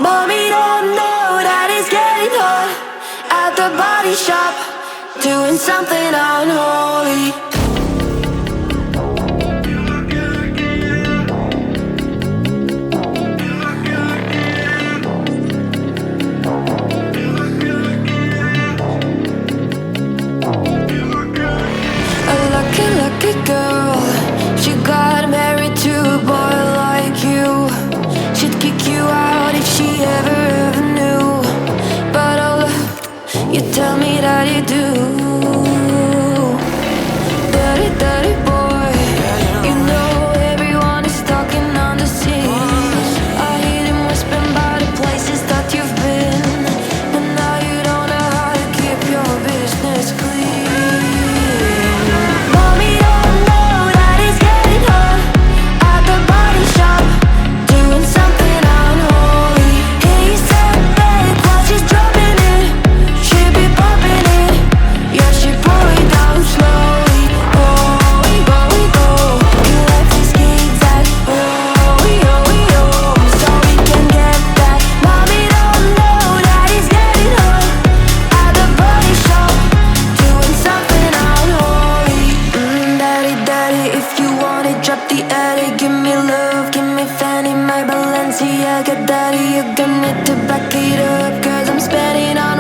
Mommy don't know that it's getting hot at the body shop, doing something unholy. A lucky, lucky girl, she got married to a boy like you. She'd kick you out if she ever knew. But oh look, you tell me that you do. Dirty, dirty boy, you know everyone is talking on the scene. I hear them whispering about the places that you've been, but now you don't know how to keep your business clean. Mommy don't know that it's getting hot at the body shop, doing something unholy. He said back while she's dropping it, she be popping it, yeah, she pull it down slowly. Oh, we go, we go. You left his kids at oh, so we can get that. Mommy don't know that he's getting hot at the body shop, doing something unholy. Daddy, daddy, if you want it, drop the attic. Give me love, give me Fanny, my Balenciaga. Daddy, you're gonna need to back it up, 'cause I'm spending on